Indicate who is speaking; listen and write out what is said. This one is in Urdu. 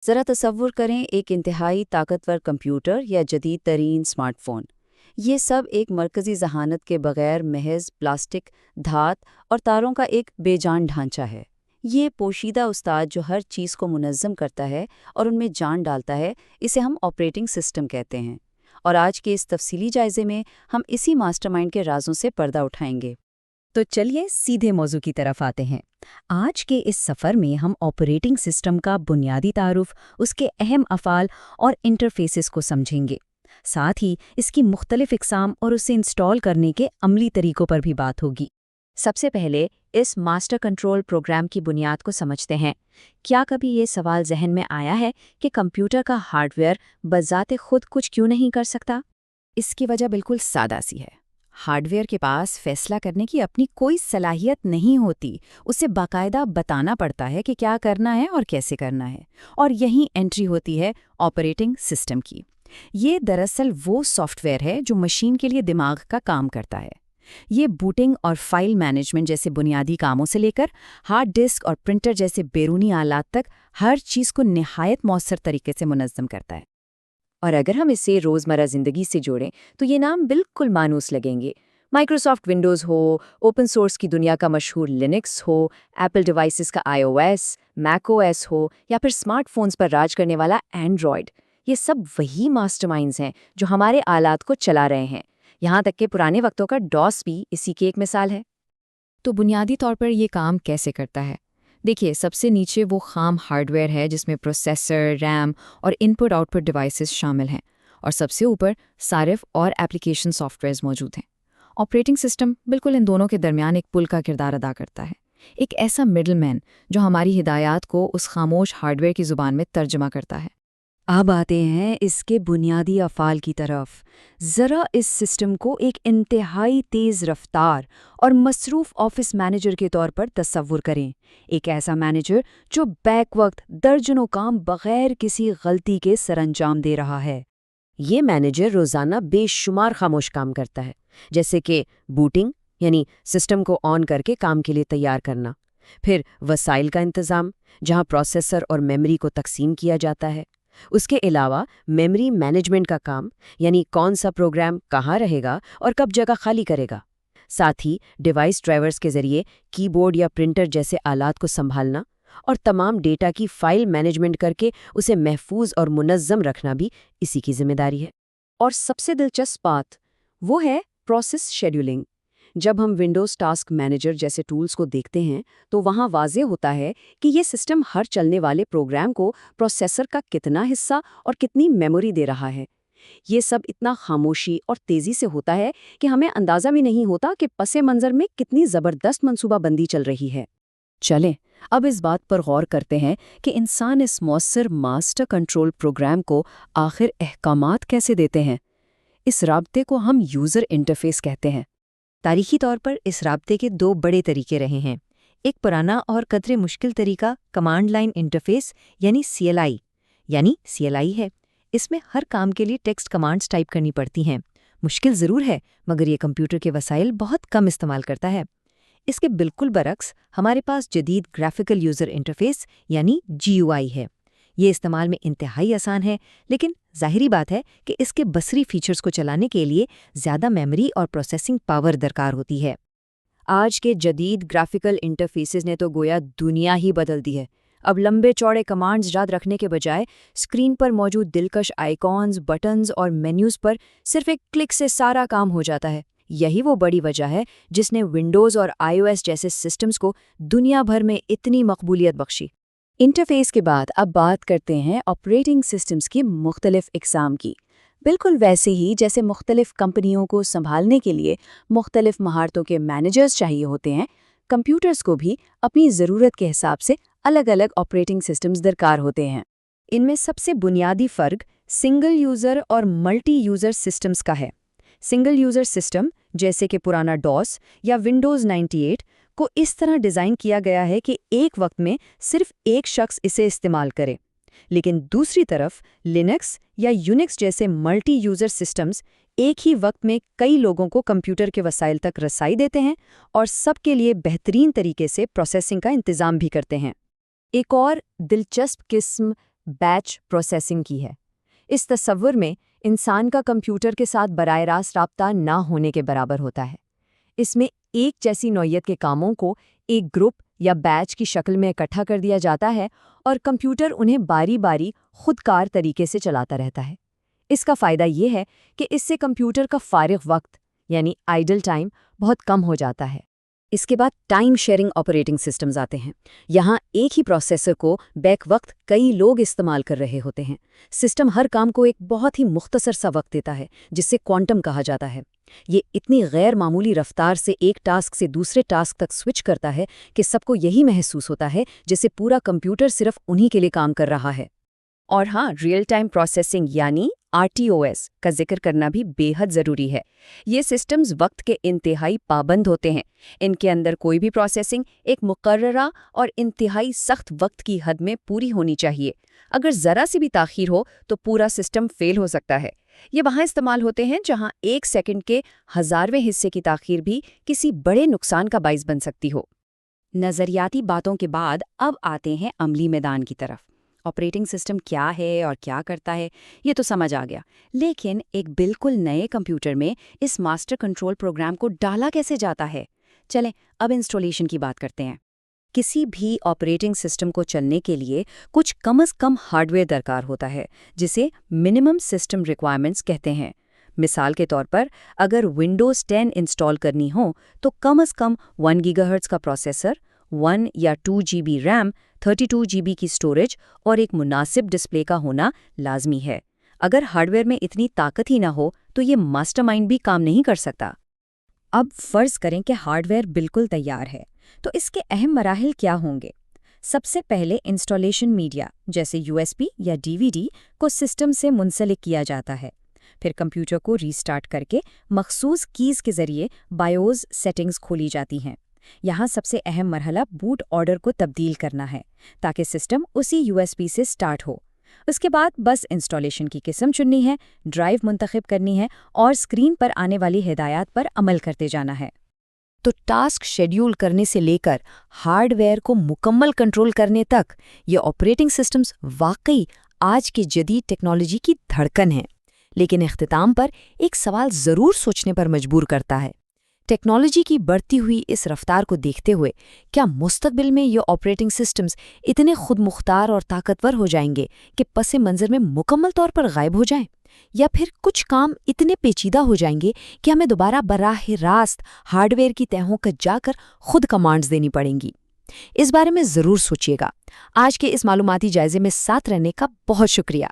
Speaker 1: ذرا تصور کریں ایک انتہائی طاقتور کمپیوٹر یا جدید ترین اسمارٹ فون۔ یہ سب ایک مرکزی ذہانت کے بغیر محض پلاسٹک، دھات اور تاروں کا ایک بے جان ڈھانچہ ہے۔ یہ پوشیدہ استاد جو ہر چیز کو منظم کرتا ہے اور ان میں جان ڈالتا ہے، اسے ہم آپریٹنگ سسٹم کہتے ہیں۔ اور آج کے اس تفصیلی جائزے میں ہم اسی ماسٹر مائنڈ کے رازوں سے پردہ اٹھائیں گے۔
Speaker 2: تو چلیے سیدھے موضوع کی طرف آتے ہیں۔ آج کے اس سفر میں ہم آپریٹنگ سسٹم کا بنیادی تعارف، اس کے اہم افعال اور انٹرفیسز کو سمجھیں گے۔ ساتھ ہی اس کی مختلف اقسام اور اسے انسٹال کرنے کے عملی طریقوں پر بھی بات ہوگی۔
Speaker 3: سب سے پہلے اس ماسٹر کنٹرول پروگرام کی بنیاد کو سمجھتے ہیں۔ کیا کبھی یہ سوال ذہن میں آیا ہے کہ کمپیوٹر کا ہارڈ ویئر بذات خود کچھ کیوں نہیں کر سکتا؟
Speaker 2: اس کی وجہ بالکل سادہ سی ہے۔ ہارڈ ویئر کے پاس فیصلہ کرنے کی اپنی کوئی صلاحیت نہیں ہوتی، اسے باقاعدہ بتانا پڑتا ہے کہ کیا کرنا ہے اور کیسے کرنا ہے، اور یہیں انٹری ہوتی ہے آپریٹنگ سسٹم کی۔ یہ دراصل وہ سافٹ ویئر ہے جو مشین کے لیے دماغ کا کام کرتا ہے۔ یہ بوٹنگ اور فائل مینجمنٹ جیسے بنیادی کاموں سے لے کر ہارڈ ڈسک اور پرنٹر جیسے بیرونی آلات تک ہر چیز کو نہایت مؤثر طریقے سے منظم کرتا ہے۔
Speaker 3: اور اگر ہم اسے روزمرہ زندگی سے جوڑیں تو یہ نام بالکل مانوس لگیں گے۔ مائکروسافٹ ونڈوز ہو، اوپن سورس کی دنیا کا مشہور لینکس ہو، ایپل ڈیوائسز کا I O S, Mac O S ہو، یا پھر اسمارٹ فونز پر راج کرنے والا اینڈرائڈ، یہ سب وہی ماسٹر مائنڈز ہیں جو ہمارے آلات کو چلا رہے ہیں۔ یہاں تک کہ پرانے وقتوں کا ڈاس بھی اسی کی ایک مثال ہے۔
Speaker 2: تو بنیادی طور پر یہ کام کیسے کرتا ہے؟ دیکھیے، سب سے نیچے وہ خام ہارڈ ویئر ہے جس میں پروسیسر، ریم اور ان پٹ آؤٹ پٹ ڈیوائسز شامل ہیں، اور سب سے اوپر صارف اور ایپلیکیشن سافٹ ویئرز موجود ہیں۔ آپریٹنگ سسٹم بالکل ان دونوں کے درمیان ایک پل کا کردار ادا کرتا ہے، ایک ایسا مڈل مین جو ہماری ہدایات کو اس خاموش ہارڈ ویئر کی زبان میں ترجمہ کرتا ہے۔
Speaker 1: اب آتے ہیں اس کے بنیادی افعال کی طرف۔ ذرا اس سسٹم کو ایک انتہائی تیز رفتار اور مصروف آفس مینیجر کے طور پر تصور کریں۔ ایک ایسا مینیجر جو بیک وقت درجنوں کام بغیر کسی غلطی کے سر انجام دے رہا ہے۔
Speaker 3: یہ مینیجر روزانہ بے شمار خاموش کام کرتا ہے، جیسے کہ بوٹنگ یعنی سسٹم کو آن کر کے کام کے لیے تیار کرنا، پھر وسائل کا انتظام جہاں پروسیسر اور میموری کو تقسیم کیا جاتا ہے، اس کے علاوہ میموری مینجمنٹ کا کام یعنی کون سا پروگرام کہاں رہے گا اور کب جگہ خالی کرے گا، ساتھ ہی ڈیوائس ڈرائیورز کے ذریعے کی بورڈ یا پرنٹر جیسے آلات کو سنبھالنا اور تمام ڈیٹا کی فائل مینجمنٹ کر کے اسے محفوظ اور منظم رکھنا بھی اسی کی ذمہ داری ہے۔ اور سب سے دلچسپ بات وہ ہے پروسیس شیڈولنگ۔ جب ہم ونڈوز ٹاسک مینیجر جیسے ٹولز کو دیکھتے ہیں تو وہاں واضح ہوتا ہے کہ یہ سسٹم ہر چلنے والے پروگرام کو پروسیسر کا کتنا حصہ اور کتنی میموری دے رہا ہے۔ یہ سب اتنا خاموشی اور تیزی سے ہوتا ہے کہ ہمیں اندازہ بھی نہیں ہوتا کہ پس منظر میں کتنی زبردست منصوبہ بندی چل رہی ہے۔
Speaker 1: چلیں اب اس بات پر غور کرتے ہیں کہ انسان اس مؤثر ماسٹر کنٹرول پروگرام کو آخر احکامات کیسے دیتے ہیں۔ اس رابطے کو ہم یوزر انٹرفیس کہتے ہیں۔
Speaker 2: تاریخی طور پر اس رابطے کے دو بڑے طریقے رہے ہیں۔ ایک پرانا اور قدرے مشکل طریقہ کمانڈ لائن انٹرفیس یعنی سی ایل آئی ہے۔ اس میں ہر کام کے لیے ٹیکسٹ کمانڈز ٹائپ کرنی پڑتی ہیں۔ مشکل ضرور ہے، مگر یہ کمپیوٹر کے وسائل بہت کم استعمال کرتا ہے۔ اس کے بالکل برعکس ہمارے پاس جدید گرافیکل یوزر انٹرفیس یعنی جی یو آئی ہے۔ یہ استعمال میں انتہائی آسان ہے، لیکن ظاہری بات ہے کہ اس کے بصری فیچرز کو چلانے کے لیے زیادہ میموری اور پروسیسنگ پاور درکار ہوتی ہے۔
Speaker 1: آج کے جدید گرافیکل انٹرفیسز نے تو گویا دنیا ہی بدل دی ہے۔ اب لمبے چوڑے کمانڈز یاد رکھنے کے بجائے اسکرین پر موجود دلکش آئیکونز، بٹنز اور مینیوز پر صرف ایک کلک سے سارا کام ہو جاتا ہے۔ یہی وہ بڑی وجہ ہے جس نے ونڈوز اور آئی او ایس جیسے سسٹمز کو دنیا بھر میں اتنی مقبولیت بخشی۔ انٹرفیس کے بعد اب بات کرتے ہیں آپریٹنگ سسٹمز کی مختلف اقسام کی۔ بالکل ویسے ہی جیسے مختلف کمپنیوں کو سنبھالنے کے لیے مختلف مہارتوں کے مینیجرز چاہیے ہوتے ہیں، کمپیوٹرز کو بھی اپنی ضرورت کے حساب سے الگ الگ آپریٹنگ سسٹمز درکار ہوتے ہیں۔
Speaker 2: ان میں سب سے بنیادی فرق سنگل یوزر اور ملٹی یوزر سسٹمز کا ہے۔ سنگل یوزر سسٹم جیسے کہ پرانا ڈاس یا ونڈوز 98 کو اس طرح ڈیزائن کیا گیا ہے کہ ایک وقت میں صرف ایک شخص اسے استعمال کرے، لیکن دوسری طرف لینکس یا یونکس جیسے ملٹی یوزر سسٹمز ایک ہی وقت میں کئی لوگوں کو کمپیوٹر کے وسائل تک رسائی دیتے ہیں اور سب کے لیے بہترین طریقے سے پروسیسنگ کا انتظام بھی کرتے ہیں۔
Speaker 3: ایک اور دلچسپ قسم
Speaker 1: بیچ پروسیسنگ کی ہے۔ اس تصور میں انسان کا کمپیوٹر کے ساتھ براہ راست رابطہ نہ ہونے کے برابر ہوتا ہے۔ اس میں ایک جیسی نوعیت کے کاموں کو ایک گروپ یا بیچ کی شکل میں اکٹھا کر دیا جاتا ہے اور کمپیوٹر انہیں باری باری خود کار طریقے سے چلاتا رہتا ہے۔ اس کا فائدہ یہ ہے کہ اس سے کمپیوٹر کا فارغ وقت یعنی آئیڈل ٹائم بہت کم ہو جاتا ہے۔
Speaker 3: اس کے بعد ٹائم شیئرنگ آپریٹنگ سسٹمز آتے ہیں۔ یہاں ایک ہی پروسیسر کو بیک وقت کئی لوگ استعمال کر رہے ہوتے ہیں۔ سسٹم ہر کام کو ایک بہت ہی مختصر سا وقت دیتا ہے جسے کوانٹم کہا جاتا ہے۔ یہ اتنی غیر معمولی رفتار سے ایک ٹاسک سے دوسرے ٹاسک تک سوئچ کرتا ہے کہ سب کو یہی محسوس ہوتا ہے جیسے پورا کمپیوٹر صرف انہی کے لیے کام کر رہا ہے۔
Speaker 1: اور ہاں، ریئل ٹائم پروسیسنگ یعنی RTOS کا ذکر کرنا بھی بے حد ضروری ہے۔ یہ سسٹمز وقت کے انتہائی پابند ہوتے ہیں۔ ان کے اندر کوئی بھی پروسیسنگ ایک مقررہ اور انتہائی سخت وقت کی حد میں پوری ہونی چاہیے۔ اگر ذرا سی بھی تاخیر ہو تو پورا سسٹم فیل ہو سکتا ہے۔ یہ وہاں استعمال ہوتے ہیں جہاں 1 سیکنڈ کے 1000ویں حصے کی تاخیر بھی کسی بڑے نقصان کا باعث بن سکتی ہو۔ نظریاتی باتوں کے بعد اب آتے ہیں عملی میدان کی طرف۔ آپریٹنگ سسٹم کیا ہے اور کیا کرتا ہے یہ تو سمجھ آ گیا، لیکن ایک بالکل نئے کمپیوٹر میں اس ماسٹر کنٹرول پروگرام کو ڈالا کیسے جاتا ہے؟ چلیں اب انسٹالیشن کی بات کرتے ہیں۔ کسی بھی آپریٹنگ سسٹم کو چلنے کے لیے کچھ کم از کم ہارڈ ویئر درکار ہوتا ہے جسے منیمم سسٹم ریکوائرمنٹس کہتے ہیں۔ مثال کے طور پر اگر ونڈوز 10 انسٹال کرنی ہو تو کم از کم 1 گیگا ہرٹز کا پروسیسر، 1 یا 2 GB ریم، 32 GB کی سٹوریج اور ایک مناسب ڈسپلے کا ہونا لازمی ہے۔ اگر ہارڈ ویئر میں اتنی طاقت ہی نہ ہو تو یہ ماسٹر مائنڈ بھی کام نہیں کر سکتا۔ اب فرض کریں کہ ہارڈ ویئر بالکل تیار ہے تو اس کے اہم مراحل کیا ہوں گے؟ سب سے پہلے انسٹالیشن میڈیا جیسے USB یا DVD کو سسٹم سے منسلک کیا جاتا ہے۔ پھر کمپیوٹر کو ریسٹارٹ کر کے مخصوص کیز کے ذریعے بایوز سیٹنگز کھولی جاتی ہیں۔ یہاں سب سے اہم مرحلہ بوٹ آرڈر کو تبدیل کرنا ہے تاکہ سسٹم اسی USB سے سٹارٹ ہو۔ اس کے بعد بس انسٹالیشن کی قسم چننی ہے، ڈرائیو منتخب کرنی ہے اور اسکرین پر آنے والی ہدایات پر عمل کرتے جانا ہے۔ تو ٹاسک شیڈیول کرنے سے لے کر ہارڈ ویئر کو مکمل کنٹرول کرنے تک یہ آپریٹنگ سسٹمز واقعی آج کی جدید ٹیکنالوجی کی دھڑکن ہیں۔ لیکن اختتام پر ایک سوال ضرور سوچنے پر مجبور کرتا ہے۔ ٹیکنالوجی کی بڑھتی ہوئی اس رفتار کو دیکھتے ہوئے کیا مستقبل میں یہ آپریٹنگ سسٹمز اتنے خود مختار اور طاقتور ہو جائیں گے کہ پس منظر میں مکمل طور پر غائب ہو جائیں؟ یا پھر کچھ کام اتنے پیچیدہ ہو جائیں گے کہ ہمیں دوبارہ براہ راست ہارڈ ویئر کی تہوں کا جا کر خود کمانڈز دینی پڑیں گی؟ اس بارے میں ضرور سوچیے گا۔ آج کے اس معلوماتی جائزے میں ساتھ رہنے کا بہت شکریہ۔